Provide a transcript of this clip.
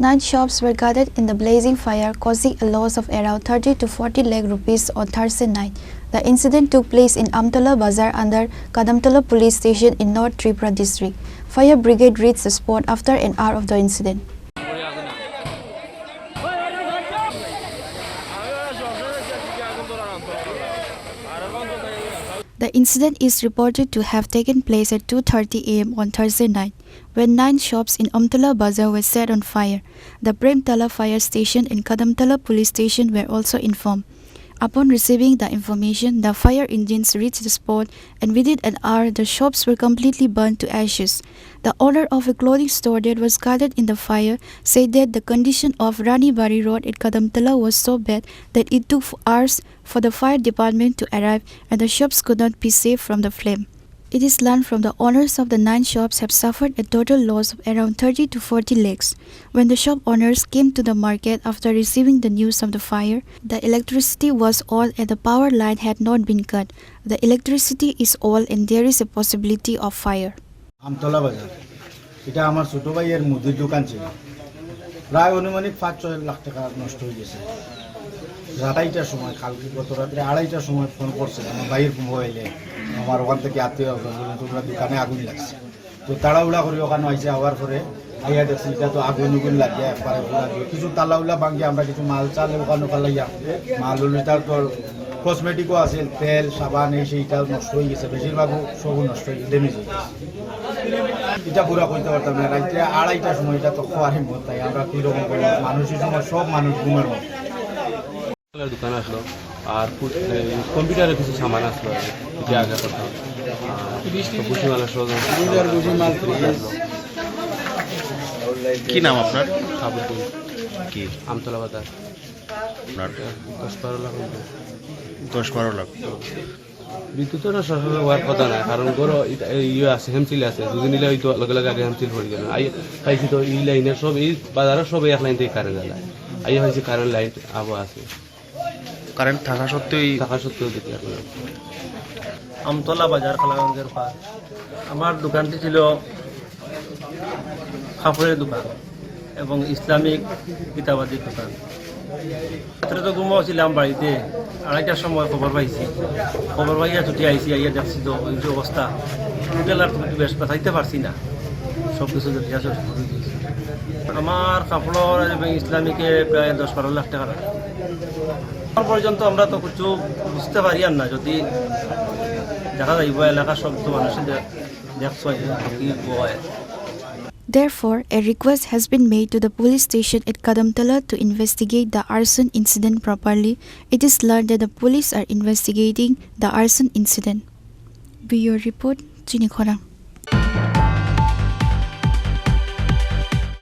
9 shops were gutted in the blazing fire, causing a loss of around 30 to 40 lakh rupees on Thursday night. The incident took place in Amtola Bazar under Kadamtola police station in North Tripura district. Fire brigade reached the spot after an hour of the incident. The incident is reported to have taken place at 2:30 am on Thursday night, when 9 shops in Amtola Bazar were set on fire. The Premtala fire station and Kadamtala police station were also informed. Upon receiving the information, the fire engines reached the spot, and within an hour, the shops were completely burned to ashes. The owner of a clothing store that was gutted in the fire said that the condition of Rani Bari Road at Kadamtala was so bad that it took hours for the fire department to arrive, and the shops could not be saved from the flame. It is learned from the owners of the 9 shops have suffered a total loss of around 30 to 40 lakhs. When the shop owners came to the market after receiving the news of the fire, the electricity was on and the power line had not been cut. The electricity is on and there is a possibility of fire. Amtala বাজার এটা আমার ছোট ভাইয়ের মুদির দোকান ছিল। প্রায় অনুমানিক ৫-৬ লাখ টাকা নষ্ট হয়ে গেছে। রাতের সময় কালকে গত রাতে ২:৩০টার সময় ফোন করছে আমার ভাইয়ের মোবাইলে, আমার ওখান থেকে আত্মীয় বললেন তোমরা দোকানে আগুন লাগছে। তো তাড়াহুড়া করে ওখানে আইসে আওয়ার পরে আইয়া দেখছি এটা তো আগুন লাগিয়ে একবারে পুরা কিছু তালাউলা ভাঙিয়ে আমরা কিছু মাল চাল ওখানে ফেলাইয়া মাল হলুদার তোর কসমেটিকও আছে, তেল সাবান এই সেইটাও নষ্ট হয়ে গেছে, বেশিরভাগও সবও নষ্ট হয়ে ড্যামেজ হয়ে গেছে। এটা পুরা করতে পারতাম না। রাত্রে ২:৩০টার সময় এটা তো খোয়ার হিম্মত তাই আমরা কীরকম করলাম, মানুষের সময় সব মানুষ ঘুমের মতো। দোকান আসলো আর কম্পিউটারের কিছু সামান আসলো যে আগে কথা বুঝিমাল আসলো। কি নাম আপনার? সাবুদ্দিন। কি আমতলা বাজার। আপনার ১০-১২ লাখ। ১০-১২ লাখ। বিদ্যুতের সরকার হওয়ার কথা না, কারণ গরো ইয়ে আছে হেমচিল আছে, দুদিন নিলে হয়তো লগে লগে আগে হেমচিল পড়ে গেল। আই পাইছি তো এই লাইনের সব এই বাজারের সব এক লাইন থেকে কারেন্ট জ্বালায়। আইয়া হয়েছে কারেন্ট লাইট আবো আছে, কারেন্ট থাকা সত্ত্বেও দিতে পারবে। আমতলা বাজার খালাগঞ্জের পার আমার দোকানটি ছিল কাপড়ের দোকান এবং ইসলামিক কিতাবাদির দোকান। রাত্রে তো ঘুমাচ্ছিলাম বাড়িতে, ২:৩০টার সময় খবর পাইছি, খবর পাইয়া ছুটি আইসি, আইয়া দেখছি তো ওই যে অবস্থা হোটেল আর বেশ বাঁচাইতে পারছি না, সব কিছু আমার কাপড় এবং ইসলামিকে প্রায় ১০-১২ লাখ টাকা লাগে। এখন পর্যন্ত আমরা তো কিছু বুঝতে পারি আর না, যদি দেখা যাইব এলাকার সব তো মানুষের দেখছ কি হয়। Therefore, a request has been made to the police station at Kadamtala to investigate the arson incident properly. It is learned that the police are investigating the arson incident. Bureau report, Chinikhora.